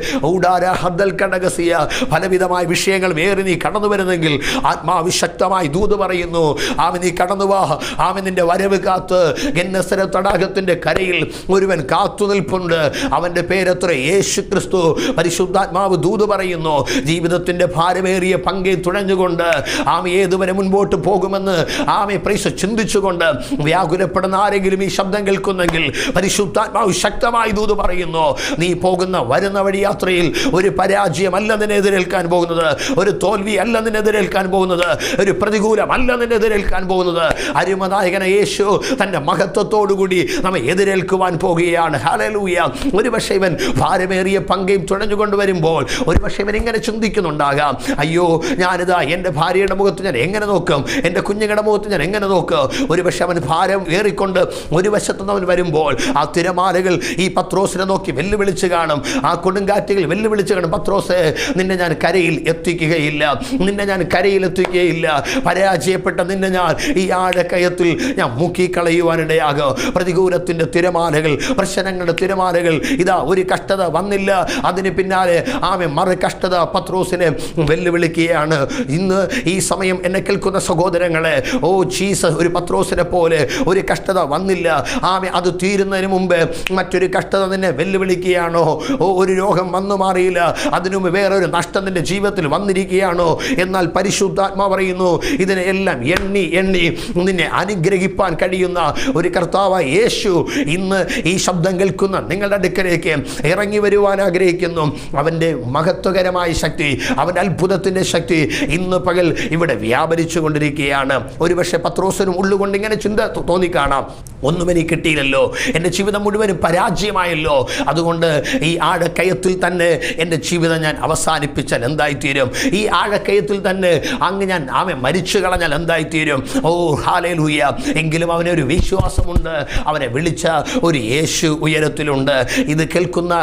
പലവിധമായ വിഷയങ്ങൾ വേറി നീ കടന്നു വരുന്നെങ്കിൽ ആത്മാവ് ശക്തമായി ദൂത് പറയുന്നു, ആമെ നീ കടന്നു വാ. ആമെ നിന്റെ വരവ് കാത്ത് ഗെന്നസരത്ത് തടാകത്തിൻ്റെ കരയിൽ ഒരുവൻ കാത്തു നിൽപ്പുണ്ട്. അവൻ്റെ പേരത്ര യേശു ക്രിസ്തു. പരിശുദ്ധാത്മാവ് ദൂത് പറയുന്നു, ജീവിതത്തിൻ്റെ ഭാരമേറിയ പങ്കെ തുഴഞ്ഞുകൊണ്ട് ആമെ ഏതുവരെ മുൻപോട്ട് പോകുമെന്ന് ആമെ പ്രൈസ് ചിന്തിച്ചുകൊണ്ട് വ്യാകുലപ്പെടുന്ന ആരെങ്കിലും ഈ ശബ്ദം കേൾക്കുന്നെങ്കിൽ പരിശുദ്ധാത്മാവ് ശക്തമായി ദൂത് പറയുന്നു, നീ പോകുന്ന വരുന്ന വഴി യാത്രയിൽ ഒരു പരാജയമല്ല നിന്നെ എതിരേൽക്കാൻ പോകുന്നത്, ഒരു തോൽവി അല്ല നിന്നെ എതിരേൽക്കാൻ പോകുന്നത്, ഒരു പ്രതികൂലമല്ല നിന്നെ എതിരേൽക്കാൻ പോകുന്നത്. അരുമനായകന യേശു തൻ്റെ മഹത്വത്തോടുകൂടി നമ്മെ എതിരേൽക്കുവാൻ പോകുകയാണ്. ഹല്ലേലൂയ. ഒരുപക്ഷെ ഇവൻ ഭാരമേറിയ പങ്കയും തുഴഞ്ഞുകൊണ്ട് വരുമ്പോൾ ഒരുപക്ഷെ ഇവൻ ഇങ്ങനെ ചിന്തിക്കുന്നുണ്ടാകാം, അയ്യോ ഞാനിതാ എൻ്റെ ഭാര്യയുടെ മുഖത്ത് ഞാൻ എങ്ങനെ നോക്കും? എൻ്റെ കുഞ്ഞുങ്ങളുടെ മുഖത്ത് ഞാൻ എങ്ങനെ നോക്കും? ഒരുപക്ഷെ അവൻ ഭാരം ഏറിക്കൊണ്ട് ഒരു വശത്തുനിന്ന് അവൻ വരുമ്പോൾ ആ തിരമാലകൾ ഈ പത്രോസിനെ നോക്കി വെല്ലുവിളിച്ച് കാണും, ആ കൊടുങ്കാറ്റുകൾ വെല്ലുവിളിച്ച് കാണും, പത്രോസേ നിന്നെ ഞാൻ കരയിൽ എത്തിക്കുകയില്ല, നിന്നെ ഞാൻ കരയിൽ എത്തിക്കുകയില്ല, പരാജയപ്പെട്ട നിന്നെ ഞാൻ ഈ ആഴക്കയത്തിൽ ഞാൻ മുക്കിക്കളയുവാനിടയാകും. പ്രതികൂലത്തിൻ്റെ തിരമാലകൾ, പ്രശ്നങ്ങളുടെ തിരമാലകൾ, ഇതാ ഒരു കഷ്ടത വന്നില്ല, അതിന് പിന്നാലെ ആമെ മറു കഷ്ടത പത്രോസിനെ വെല്ലുവിളിക്കുകയാണ്. ഇന്ന് ഈ സമയം എന്നെ കേൾക്കുന്ന സഹോദരങ്ങളെ, ഓ ജീസസ്, ഒരു പത്രോസിനെ പോലെ ഒരു കഷ്ടത വന്നില്ല, ആമെ അത് തീരുന്നതിന് മുമ്പ് മറ്റൊരു കഷ്ടത നിന്നെ വെല്ലുവിളിക്കുകയാണോ? ഓ ഒരു രോഗം വന്നു മാറിയില്ല, അതിനു മുമ്പ് വേറൊരു നഷ്ടം നിന്റെ ജീവിതത്തിൽ വന്നിരിക്കുകയാണോ? എന്നാൽ പരിശുദ്ധാത്മാ പറയുന്നു, ഇതിനെ എല്ലാം എണ്ണി എണ്ണി നിന്നെ അനുഗ്രഹിപ്പാൻ കഴിയുന്ന ഒരു കർത്താവായ യേശു ഇന്ന് ഈ ശബ്ദം കേൾക്കുന്ന നിങ്ങളുടെ അടുക്കലേക്ക് ഇറങ്ങി വരുവാൻ ആഗ്രഹിക്കുന്നു. അവൻ്റെ അവൻ്റെ മഹത്വകരമായ ശക്തി, അവൻ്റെ അത്ഭുതത്തിൻ്റെ ശക്തി ഇന്ന് പകൽ ഇവിടെ വ്യാപരിച്ചു കൊണ്ടിരിക്കുകയാണ്. ഒരുപക്ഷെ പത്രോസിനും ഉള്ളുകൊണ്ട് ഇങ്ങനെ ചിന്ത തോന്നിക്കാണാം, ഒന്നും എനിക്ക് കിട്ടിയില്ലല്ലോ, എൻ്റെ ജീവിതം മുഴുവനും പരാജയമായല്ലോ, അതുകൊണ്ട് ഈ ആഴക്കയത്തിൽ തന്നെ എൻ്റെ ജീവിതം ഞാൻ അവസാനിപ്പിച്ചാൽ എന്തായിത്തീരും? ഈ ആഴക്കയത്തിൽ തന്നെ അങ്ങ് ഞാൻ മരിച്ചു കളഞ്ഞാൽ എന്തായിത്തീരും? ഓ ഹല്ലേലൂയ! എങ്കിലും അവനൊരു വിശ്വാസമുണ്ട്, അവനെ വിളിച്ച ഒരു യേശു ഉയരത്തിലുണ്ട്. ഇത് കേൾക്കുന്ന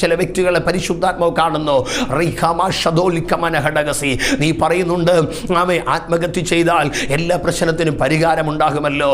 ചില വ്യക്തികളെ പരിശുദ്ധാത്മാവ് കാണുന്നു. നീ പറയുന്നുണ്ട് ആത്മഹത്യ ചെയ്താൽ എല്ലാ പ്രശ്നത്തിനും പരിഹാരമുണ്ടാകുമല്ലോ,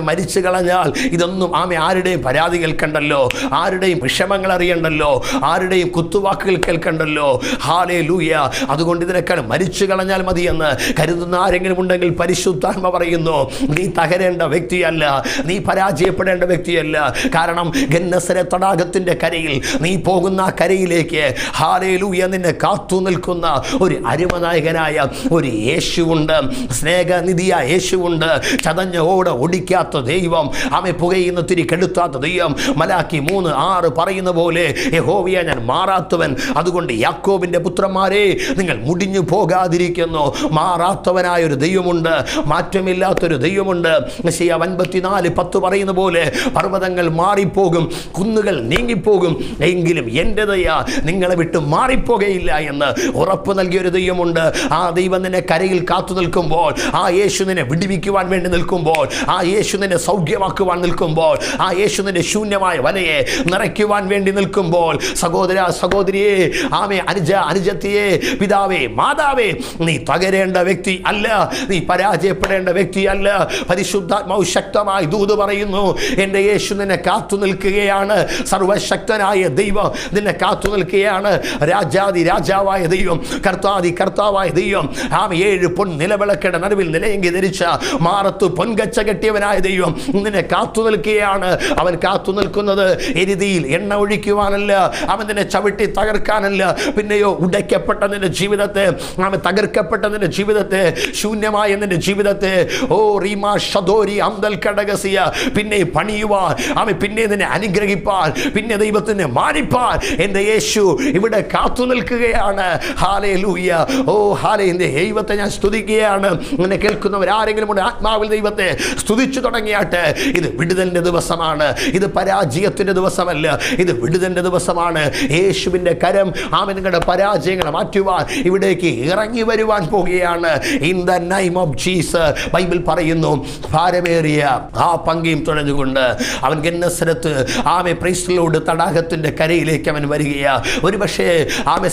മരിച്ചു കളഞ്ഞാൽ ഇതൊന്നും ആരുടെയും പരാതി കേൾക്കണ്ടല്ലോ, ആരുടെയും വിഷമങ്ങൾ അറിയണ്ടല്ലോ, ആരുടെയും കുത്തുവാക്കുകൾ കേൾക്കണ്ടല്ലോ. ഹല്ലേലൂയ! അതുകൊണ്ട് ഇതിനേക്കാൾ മരിച്ചു കളഞ്ഞാൽ മതിയെന്ന് കരുതുന്ന ആരെങ്കിലും ഉണ്ടെങ്കിൽ പരിശുദ്ധാത്മ പറയുന്നു, നീ തകരേണ്ട വ്യക്തിയല്ല, നീ പരാജയപ്പെടേണ്ട വ്യക്തിയല്ല. കാരണം ഗന്നസരത്ത് തടാകത്തിന്റെ കരയിൽ നീ പോകുന്ന കരയിലേക്ക് ഹല്ലേലൂയ നിന്നെ കാത്തു നിൽക്കുന്ന ഒരു അരുമനായകനായ ഒരു യേശുവുണ്ട്, സ്നേഹനിധിയായ യേശുവുണ്ട്. ചതഞ്ഞ ഓട ഒടിക്കാത്ത ദൈവം, പുകയുന്ന തിരി കെടുത്താത്ത ദൈവം. മലാക്കി 3:6 പറയുന്ന പോലെ യഹോവയെ ഞാൻ മാറാത്തവൻ, അതുകൊണ്ട് യാക്കോബിന്റെ പുത്രന്മാരെ നിങ്ങൾ മുടിഞ്ഞു പോകാതിരിക്കുന്നു. മാറാത്തവനായ ഒരു ദൈവമുണ്ട്, മാറ്റമില്ലാത്തൊരു ദൈവമുണ്ട്. യെശയ്യാ 54:10 പറയുന്ന പോലെ പർവ്വതങ്ങൾ മാറിപ്പോകും, കുന്നുകൾ നീങ്ങിപ്പോകും, എങ്കിലും എൻ്റെ ദയ നിങ്ങളെ വിട്ട് മാറിപ്പോകയില്ല എന്ന് ഉറപ്പ് നൽകിയൊരു ദൈവമുണ്ട്. ആ ദൈവം നിന്നെ കരയിൽ കാത്തു നിൽക്കുമ്പോൾ, ആ യേശു നിന്നെ വിടുവിക്കുവാൻ വേണ്ടി നിൽക്കുമ്പോൾ, ആ യേശു നിന്നെ സൗഖ്യമാക്കുവാൻ നിൽക്കുമ്പോൾ, ആ യേശു നിന്റെ ശൂന്യമായ വലയെ നിറയ്ക്കുവാൻ വേണ്ടി നിൽക്കുമ്പോൾ, സഹോദര സഹോദരിയെ, അനുജത്തിയെ, പിതാവേ മാതാവേ, നീ തകരേണ്ട വ്യക്തി അല്ല, നീ പരാജയപ്പെടേണ്ട വ്യക്തി അല്ല. പരിശുദ്ധാത്മാവ് ശക്തമായി ദൂത് പറയുന്നു, എൻ്റെ യേശു നിന്നെ കാത്തു നിൽക്കുകയാണ്. സർവശക്തനായ ദൈവം നിന്നെ കാത്തു നിൽക്കുകയാണ്. രാജാതി രാജാവായ ദൈവം, കർത്താതി കർത്താവായ ദൈവം, 7 പൊൻ നിലവിളക്കയുടെ നടുവിൽ നിലയെങ്കി ധരിച്ച മാറത്ത് പൊൻകച്ച കെട്ടിയവനായ ദൈവം നിന്നെ കാത്തു നിൽക്കുകയാണ്. അവൻ കാത്തു നിൽക്കുന്നത് എരുതിയിൽ എണ്ണ ഒഴിക്കുവാനല്ല, അവൻ നിന്നെ ചവിട്ടി തകർക്കാനല്ല, പിന്നെയോ ഉടയ്ക്കപ്പെട്ട നിന്റെ ജീവിതത്തെ, തകർക്കപ്പെട്ട നിന്റെ ജീവിതത്തെ, ശൂന്യമായ നിന്റെ ജീവിതത്തെ റീമാ ഷദോരി അംദൽ കടകസിയ പിന്നെ പണിയുവാൻ, പിന്നെ നിന്നെ അനുഗ്രഹിപ്പാൻ, പിന്നെ ദൈവത്തിനെ മാനിപ്പാൻ എൻ്റെ യേശു ഇവിടെ കാത്തു നിൽക്കുകയാണ്. ഹല്ലേലൂയ! ഹല്ലേലൂയ! ദൈവത്തെ ഞാൻ സ്തുതിക്കുകയാണ്. എന്നെ കേൾക്കുന്നവരാരെങ്കിലും ഉണ്ട് ആത്മാവിൽ ദൈവത്തെ സ്തുതിച്ചു തുടങ്ങിയാട്ടെ. ഇത് വിടുതലിന്റെ ദിവസമാണ്, ഇത് പരാജയത്തിന്റെ ദിവസമല്ല, ഇത് വിടുതലിന്റെ ദിവസമാണ്. യേശുവിന്റെ കരം നിങ്ങളുടെ പരാജയങ്ങളെ മാറ്റുവാൻ ഇവിടേക്ക് ഇറങ്ങി വരുവാൻ പോകുകയാണ്. In the name of Jesus. Bible പറയുന്നു, ഭാരമേറിയ ആ പങ്കിയും തുഴഞ്ഞുകൊണ്ട് അവൻ ഗന്നസരത്ത് പ്രൈസ്ലോഡ് തടാകത്തിന്റെ കരയിലേക്ക് അവൻ വരികയാ. ഒരു പക്ഷേ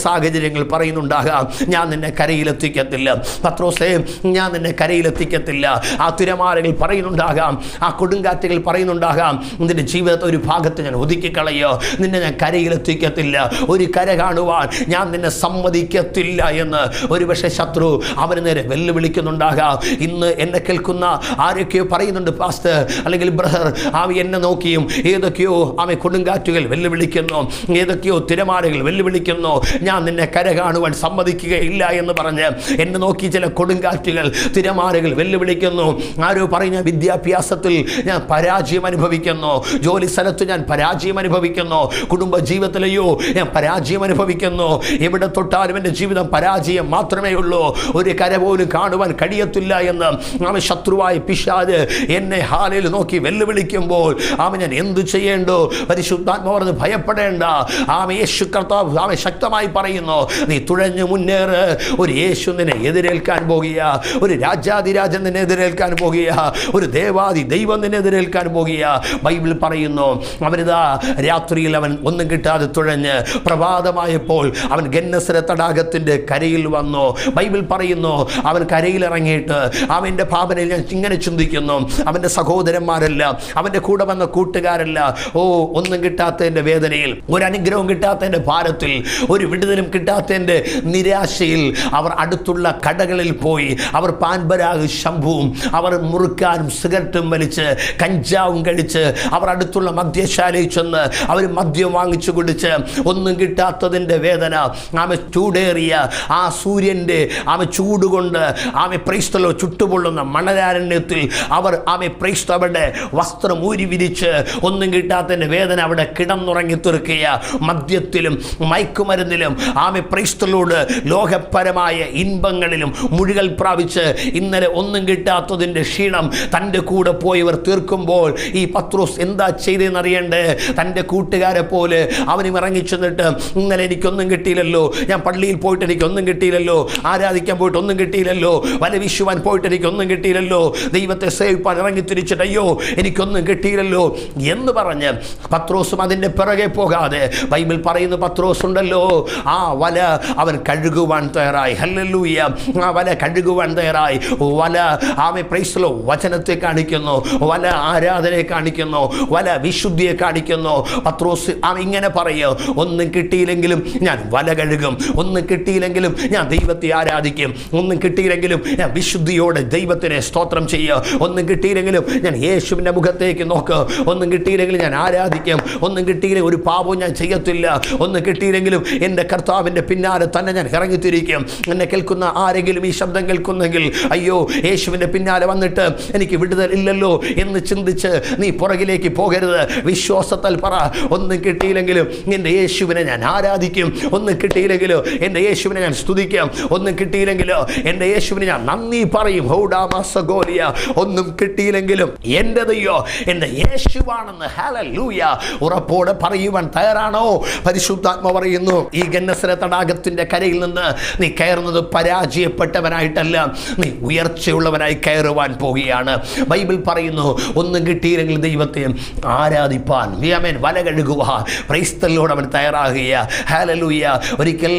സാഹചര്യങ്ങൾ പറയുന്നുണ്ടാകാം, ഞാൻ നിന്നെ കരയിലെത്തിക്കത്തില്ല പത്രോസേ, ഞാൻ നിന്നെ കരയിലെത്തിക്കത്തില്ല. ആ തിരമാലകൾ പറയുന്നുണ്ടാകാം, ആ കൊടുങ്കാറ്റുകൾ പറയുന്നുണ്ടാകാം, നിന്റെ ജീവിതത്തെ ഒരു ഭാഗത്ത് ഞാൻ ഒതുക്കിക്കളയോ, നിന്നെ ഞാൻ കരയിലെത്തിക്കത്തില്ല, ഒരു കര കാണുവാൻ ഞാൻ നിന്നെ സമ്മതിക്കത്തില്ല എന്ന് ഒരുപക്ഷെ ശത്രു അവന് നേരെ വെല്ലുവിളിക്കുന്നുണ്ടാകാം. ഇന്ന് എന്നെ കേൾക്കുന്ന ആരൊക്കെയോ പറയുന്നുണ്ട്, പാസ്റ്റർ അല്ലെങ്കിൽ ബ്രദർ, എന്നെ നോക്കിയും ഏതൊക്കെയോ കൊടുങ്കാറ്റുകൾ വെല്ലുവിളിക്കുന്നു, ഏതൊക്കെയോ തിരമാലകൾ വെല്ലുവിളിക്കുന്നു, ഞാൻ നിന്നെ കര കാണുവാൻ സമ്മതിക്കുകയില്ല എന്ന് പറഞ്ഞ് എന്നെ നോക്കി ചില കൊടുങ്കാറ്റുകൾ തിരമാലകൾ വെല്ലുവിളിക്കുന്നു. ആരോ പറഞ്ഞ വിദ്യാഭ്യാസത്തിൽ ഞാൻ പരാജയം അനുഭവിക്കുന്നു, ജോലി സ്ഥലത്ത് ഞാൻ പരാജയം അനുഭവിക്കുന്നു, കുടുംബ ജീവിതത്തിലെയോ ഞാൻ പരാജയം അനുഭവിക്കുന്നു, എവിടെ തൊട്ടാലും എൻ്റെ ജീവിതം പരാജയം മാത്രമേ ഉള്ളൂ, ഒരു കര പോലും കാണുവാൻ കഴിയത്തില്ല എന്ന് ശത്രുവായ പിശാച് എന്നെ ഹാലയിൽ നോക്കി വെല്ലുവിളിക്കുമ്പോൾ ഞാൻ എന്ത് ചെയ്യേണ്ടോ? പരിശുദ്ധാത്മാവ് പറഞ്ഞ് ഭയപ്പെടേണ്ട. യേശു കർത്താവ് ശക്തമായി പറയുന്നു, നീ തുഴഞ്ഞു മുന്നേറ്. ഒരു യേശു നിന്നെ എതിരേൽക്കാൻ പോകുക, ഒരു രാജാതിരാജൻ നിന്നെ എതിരേൽക്കാൻ പോകുക, ഒരു ദേവാദി ദൈവം നിന്നെ എതിരേൽക്കാൻ പോകുക. ബൈബിൾ പറയുന്നു, അവനിതാ രാത്രിയിൽ അവൻ ഒന്നും കിട്ടാതെ തുഴഞ്ഞ് പ്രഭാതമായപ്പോൾ അവൻ ഗന്നസരത്ത് തടാകത്തിന്റെ കരയിൽ വന്നു. ബൈബിൾ പറയുന്നു, അവൻ കരയിലിറങ്ങിയിട്ട് അവൻ്റെ ഭാവനയിൽ ഞാൻ ഇങ്ങനെ ചിന്തിക്കുന്നു, അവൻ്റെ സഹോദരന്മാരല്ല, അവൻ്റെ കൂടെ വന്ന കൂട്ടുകാരല്ല, ഒന്നും കിട്ടാത്തതിൻ്റെ വേദനയിൽ, ഒരു അനുഗ്രഹവും കിട്ടാത്തതിൻ്റെ ഭാരത്തിൽ, ഒരു വിടുതലും കിട്ടാത്തതിൻ്റെ നിരാശയിൽ അവർ അടുത്തുള്ള കടകളിൽ പോയി അവർ പാൻപരാഗ് ശംഭുവും അവർ മുറുക്കാനും സിഗരറ്റും വലിച്ച് കഞ്ചാവും കഴിച്ച് അവർ അടുത്തുള്ള മദ്യശാലയിൽ ചെന്ന് അവർ മദ്യം വാങ്ങിച്ചു കുടിച്ച് ഒന്നും കിട്ടാത്തതിൻ്റെ വേദന, ചൂടേറിയ ആ സൂര്യൻ്റെ ചൂടുകൊണ്ട് പ്രൈസ്തലോ ചുട്ടുപൊള്ളുന്ന മണലാരണ്യത്തിൽ അവർ പ്രൈസ്തവരുടെ വസ്ത്രം ഊരി വിരിച്ച് ഒന്നും കിട്ടാത്തതിൻ്റെ വേദന അവിടെ കിടന്നുറങ്ങി തീർക്കുക. മദ്യത്തിലും മയക്കുമരുന്നിലും പ്രൈസ്തലോട് ലോകപരമായ ഇൻപങ്ങളിലും മുഴുകൽ പ്രാപിച്ച് ഇന്നലെ ഒന്നും കിട്ടാത്തതിൻ്റെ ക്ഷീണം തൻ്റെ കൂടെ പോയവർ തീർക്കുമ്പോൾ ഈ പത്രോസ് എന്താ ചെയ്തതെന്നറിയണ്ടേ? തൻ്റെ കൂട്ടുകാരെ പോലെ അവനും ഇറങ്ങിച്ചെന്നിട്ട് ഇന്നലെ എനിക്കൊന്നും കിട്ടിയില്ലല്ലോ, ഞാൻ പള്ളിയിൽ പോയിട്ട് എനിക്കൊന്നും കിട്ടിയില്ലല്ലോ, ആരാധിക്കാൻ പോയിട്ട് ഒന്നും കിട്ടിയില്ലല്ലോ, വല വീശുവാൻ പോയിട്ട് എനിക്കൊന്നും കിട്ടിയില്ലല്ലോ, ദൈവത്തെ സേവിപ്പാൻ ഇറങ്ങി തിരിച്ചിട്ട് അയ്യോ എനിക്കൊന്നും കിട്ടിയില്ലല്ലോ എന്ന് പറഞ്ഞ് പത്രോസും അതിൻ്റെ പിറകെ പോകാതെ ബൈബിൾ പറയുന്ന പത്രോസ് ഉണ്ടല്ലോ, ആ വല അവൻ കഴുകുവാൻ തയ്യാറായി. ഹല്ലേലൂയ! ആ വല കഴുകുവാൻ തയ്യാറായി. വല പ്രൈസ്തലോ വചനത്തെ കാണിക്കുന്നു, വല ആരാധനയെ കാണിക്കുന്നു, വല വിശുദ്ധിയെ കാണിക്കുന്നു. പത്രോസ് ഇങ്ങനെ പറയും, ഒന്നും കിട്ടിയില്ലെങ്കിലും ഞാൻ വല കഴുകും, ഒന്നും കിട്ടിയില്ലെങ്കിലും ഞാൻ ദൈവത്തെ ആരാധിക്കും, ഒന്നും കിട്ടിയില്ലെങ്കിലും ഞാൻ വിശുദ്ധിയോടെ ദൈവത്തിനെ സ്തോത്രം ചെയ്യുക, ഒന്നും കിട്ടിയില്ലെങ്കിലും ഞാൻ യേശുവിൻ്റെ മുഖത്തേക്ക് നോക്കുക, ഒന്നും കിട്ടിയില്ലെങ്കിലും ഞാൻ ആരാധിക്കും, ഒന്നും കിട്ടിയില്ലെങ്കിൽ ഒരു പാപവും ഞാൻ ചെയ്യത്തില്ല, ഒന്നും കിട്ടിയില്ലെങ്കിലും എൻ്റെ കർത്താവിൻ്റെ പിന്നാലെ തന്നെ ഞാൻ ഇറങ്ങിത്തിരിക്കും. എന്നെ കേൾക്കുന്ന ആരെങ്കിലും ഈ ശബ്ദം കേൾക്കുന്നെങ്കിൽ അയ്യോ യേശുവിൻ്റെ പിന്നാലെ വന്നിട്ട് എനിക്ക് വിടുതൽ ഇല്ലല്ലോ എന്ന് ചിന്തിച്ച് നീ പുറകിലേക്ക് പോകരുത്. വിശ്വാസത്താൽ പറ, ഒന്നും കിട്ടിയില്ലെങ്കിലും എൻ്റെ യേശുവിനെ ഞാൻ ആരാധിക്കും, ഒന്നും കിട്ടിയില്ലെങ്കിലോ എൻ്റെ യേശുവിനെ ഞാൻ സ്തുതിക്കാം, ഒന്നും കിട്ടിയില്ലെങ്കിലോ എൻ്റെ യേശുവിനെ ഞാൻ നന്ദി പറയും. ഒന്നും കിട്ടിയില്ലെങ്കിലും എൻ്റെ ദൈവം എൻ്റെ യേശുവാണെന്ന് ഹല്ലേലൂയ ഉറപ്പോടെ പറയുവാൻ തയ്യാറാണോ? പരിശുദ്ധാത്മ പറയുന്നു, ഈ ഗന്നസരത്ത് തടാകത്തിൻ്റെ കരയിൽ നിന്ന് നീ കയറുന്നത് പരാജയപ്പെട്ടവനായിട്ടല്ല, നീ ഉയർച്ചയുള്ളവനായി കയറുവാൻ പോവുകയാണ്. ബൈബിൾ പറയുന്നു, ഒന്നും കിട്ടിയില്ലെങ്കിൽ ദൈവത്തെ ആരാധിപ്പാൻ വല കഴുകുവാൻ ക്രൈസ്തലോട് അവൻ തയ്യാറാകുക. ഹല്ലേലൂയ! ഒരിക്കൽ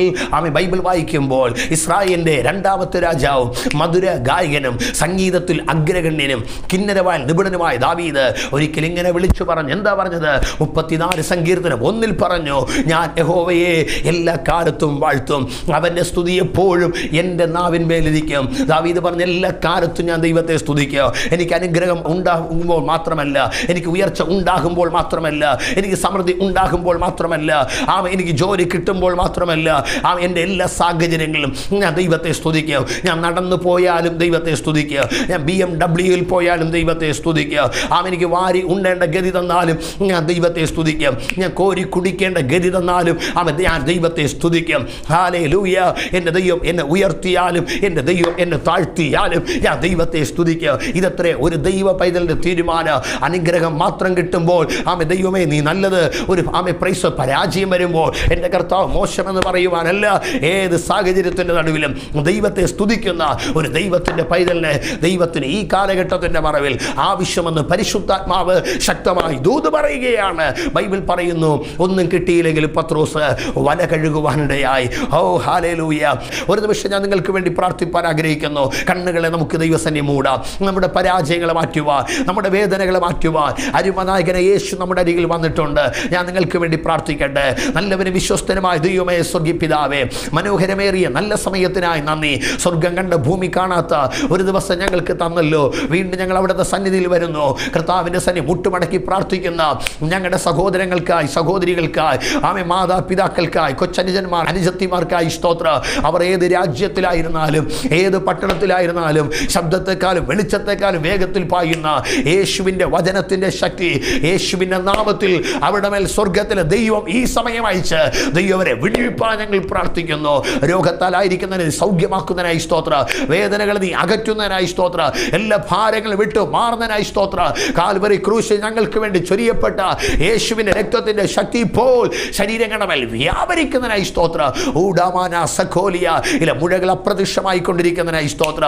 ബൈബിൾ വായിക്കുമ്പോൾ ഇസ്രായേലിൻ്റെ രണ്ടാമത്തെ രാജാവും മധുര ഗായകനും സംഗീതത്തിൽ അഗ്രഗണ്യനും കിന്നരവാൽ നിപുണനുമായ ദാവീദ് ഒരിക്കൽ ഇങ്ങനെ വിളിച്ചു പറഞ്ഞു. എന്താ പറഞ്ഞത്? 34 സങ്കീർത്തനം 1 പറഞ്ഞു, ഞാൻ യഹോവയെ എല്ലാ കാലത്തും വാഴ്ത്തും, അവൻ്റെ സ്തുതി എപ്പോഴും എൻ്റെ നാവിന്മേലിരിക്കും. ദാവീദ് പറഞ്ഞ എല്ലാ കാലത്തും ഞാൻ ദൈവത്തെ സ്തുതിക്കുക. എനിക്ക് അനുഗ്രഹം ഉണ്ടാകുമ്പോൾ മാത്രമല്ല, എനിക്ക് ഉയർച്ച ഉണ്ടാകുമ്പോൾ മാത്രമല്ല, എനിക്ക് സമൃദ്ധി ഉണ്ടാകുമ്പോൾ മാത്രമല്ല, എനിക്ക് ജോലി കിട്ടുമ്പോൾ മാത്രമല്ല, എൻ്റെ എല്ലാ സാഹചര്യങ്ങളിലും ഞാൻ ദൈവത്തെ സ്തുതിക്കുക. ഞാൻ നടന്നു പോയാലും ദൈവത്തെ സ്തുതിക്കുക, ഞാൻ BMW പോയാലും ദൈവത്തെ സ്തുതിക്കുക, എനിക്ക് വാരി ഉണ്ടേണ്ട ഗതി തന്നാലും ഞാൻ ദൈവത്തെ സ്തുതിക്കാം, ഞാൻ കോരി കുടിക്കേണ്ട ഗതി തന്നാലും ഞാൻ ദൈവത്തെ സ്തുതിക്കാം. ഹല്ലേലൂയ! എൻ്റെ ദൈവം എന്നെ ഉയർത്തിയാലും എൻ്റെ ദൈവം എന്നെ താഴ്ത്തിയാലും ഞാൻ ദൈവത്തെ സ്തുതിക്കുക. ഇതത്രേ ഒരു ദൈവ പൈതലിൻ്റെ തീരുമാനം. അനുഗ്രഹം മാത്രം കിട്ടുമ്പോൾ ദൈവമേ നീ നല്ലത്, ഒരു പ്രൈസ് പരാജയം വരുമ്പോൾ എൻ്റെ കർത്താവ് മോശമെന്ന് പറയുവാനല്ല, ഏത് സാഹചര്യത്തിൻ്റെ നടുവിലും ദൈവത്തെ സ്തുതിക്കുന്ന ഒരു ദൈവത്തിൻ്റെ പൈതലിനെ ദൈവത്തിന് ഈ കാലഘട്ടത്തിൻ്റെ മറവിൽ ആവശ്യമെന്ന് പരിശുദ്ധാത്മാവ് ശക്തമായി ദൂത് പറയുകയാണ്. ബൈബിൾ പറയുന്നു, ഒന്നും കിട്ടിയില്ലെങ്കിൽ പത്രോസ് വല കഴുകുവാനിടയായി. ഓ ഹല്ലേലൂയ! ഒരു നിമിഷം ഞാൻ നിങ്ങൾക്ക് വേണ്ടി പ്രാർത്ഥിപ്പാൻ ആഗ്രഹിക്കുന്നു. കണ്ണുകളെ നമുക്ക് ദൈവസന്നിധി മൂടാം. നമ്മുടെ പരാജയങ്ങളെ മാറ്റുവാൻ, നമ്മുടെ വേദനകളെ മാറ്റുവാൻ അരുമനായകനെ യേശു നമ്മുടെ അരികിൽ വന്നിട്ടുണ്ട്. ഞാൻ നിങ്ങൾക്ക് വേണ്ടി പ്രാർത്ഥിക്കട്ടെ. നല്ലവനും വിശ്വസ്തനുമായ ദൈവമേ, സ്വർഗ്ഗപിതാവേ, മനോഹരമേറിയ നല്ല സമയത്തിനായി നന്ദി. സ്വർഗം കണ്ട ഭൂമി കാണാത്ത ഒരു ദിവസം ഞങ്ങൾക്ക് തന്നല്ലോ. വീണ്ടും ഞങ്ങൾ അവിടുത്തെ സന്നിധിയിൽ വരുന്നു. കർത്താവിൻ്റെ സന്നിധി മുട്ടുമടക്കി പ്രാർത്ഥിക്കുന്ന ഞങ്ങളുടെ സഹോദരങ്ങൾക്കായി, സഹോദരികൾക്കായി, മാതാപിതാക്കൾക്കായി, കൊച്ചനുജന്മാർ, അനുജത്തിമാർക്കായി സ്തോത്ര. അവർ ഏത് രാജ്യത്തിലായിരുന്നാലും, ഏത് പട്ടണത്തിലായിരുന്നാലും, ശബ്ദത്തെക്കാളും വെളിച്ചത്തെക്കാളും വേഗത്തിൽ പായുന്ന യേശുവിൻ്റെ വചനത്തിൻ്റെ ശക്തി, യേശുവിൻ്റെ നാമത്തിൽ അവിടെ മേൽ സ്വർഗത്തിലെ ദൈവം ഈ സമയം അയച്ച് ദൈവവരെ വിടുവിപ്പാൻ ഞങ്ങൾ പ്രാർത്ഥിക്കുന്നു. രോഗത്താലായിരിക്കുന്നതിനെ സൗഖ്യമാക്കുന്നതിനായി സ്തോത്ര. വേദനകൾ നീ അകറ്റുന്നതിനായി സ്തോത്ര. എല്ലാ ഭാരങ്ങളും വിട്ടു മാറുന്നതിനായി സ്തോത്ര. കാൽവരി ക്രൂശിൽ ഞങ്ങൾക്ക് വേണ്ടി ചൊരിയപ്പെട്ട യേശുവിൻ്റെ രക്തത്തിൻ്റെ ശക്തി ഇപ്പോൾ ശരീരങ്ങളുടെ മേൽ വ്യാപരിക്കുന്നതിനായി സ്തോത്ര. ഊഡാമാന സഖോലിയ ഇല മുഴകൾ അപ്രത്യക്ഷമായി കൊണ്ടിരിക്കുന്നതിനായി സ്തോത്ര.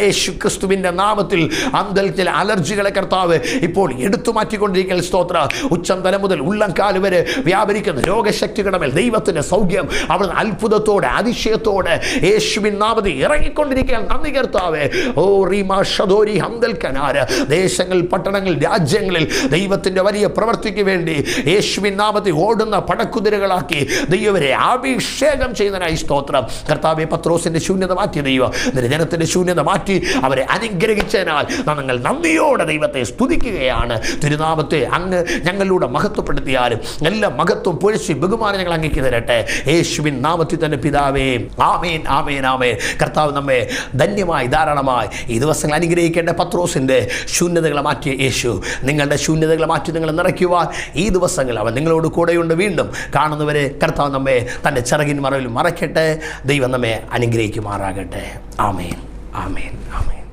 യേശു ക്രിസ്തുവിൻ്റെ നാമത്തിൽ അന്തൽ അലർജികളെ കർത്താവ് ഇപ്പോൾ എടുത്തു മാറ്റിക്കൊണ്ടിരിക്കുന്ന സ്തോത്ര. ഉച്ചം തല മുതൽ ഉള്ളംകാല് വരെ വ്യാപരിക്കുന്ന രോഗശക്തികളുടെ മേൽ ദൈവത്തിൻ്റെ സൗഖ്യം അവിടുന്ന് അത്ഭുതത്തോടെ അതിശയത്തോടെ യേശുവിൻ നാമത്തിൽ ഇറങ്ങിക്കൊണ്ടിരിക്കാൻ നന്ദി കർത്താവേ. ഓ റീമാ ഷദോരി ഹംദൽ കനാര. ദേശങ്ങൾ, പട്ടണങ്ങൾ, രാജ്യങ്ങളിൽ ദൈവത്തിൻ്റെ വലിയ പ്രവൃത്തിക്ക് വേണ്ടി യേശുവിൻ നാമത്തിൽ ഓടുന്ന പടക്കുതിരകളാക്കി ദൈവവരെ അഭിഷേകം ചെയ്യുന്നതിനായി സ്തോത്രം. കർത്താവേ, പത്രോസിൻ്റെ ശൂന്യത മാറ്റി ദൈവം നിന്റെ ജനത്തിൻ്റെ ശൂന്യത മാറ്റി അവരെ അനുഗ്രഹിച്ചതിനാൽ ഞങ്ങൾ നന്ദിയോടെ ദൈവത്തെ സ്തുതിക്കുകയാണ്. തിരുനാമത്തെ അങ്ങ് ഞങ്ങളിലൂടെ മഹത്വപ്പെടുത്തിയാലും എല്ലാ മഹത്വം പൊഴിച്ച് ബഹുമാനം ഞങ്ങൾ അങ്ങേക്ക് തരട്ടെ. യേശുവിൻ നാമത്തിൽ തന്നെ പിതാവേ, ആമേൻ, ആമേൻ, ആമേൻ. കർത്താവ് നമ്മെ ധന്യമായി ധാരാളമായി ഈ ദിവസങ്ങൾ അനുഗ്രഹിക്കേണ്ട. പത്രോസിൻ്റെ ശൂന്യതകളെ മാറ്റിയ യേശു നിങ്ങളുടെ ശൂന്യതകളെ മാറ്റി നിങ്ങൾ നിറയ്ക്കുവാൻ ഈ ദിവസങ്ങൾ അവൻ നിങ്ങളോട് കൂടെയുണ്ട്. വീണ്ടും കാണുന്നവരെ അതുവരെ കർത്താവ് നമ്മെ തൻ്റെ ചിറകിൻ മറവിൽ മറയ്ക്കട്ടെ. ദൈവം നമ്മെ അനുഗ്രഹിക്കുമാറാകട്ടെ. ആമേൻ, ആമേൻ, ആമേൻ.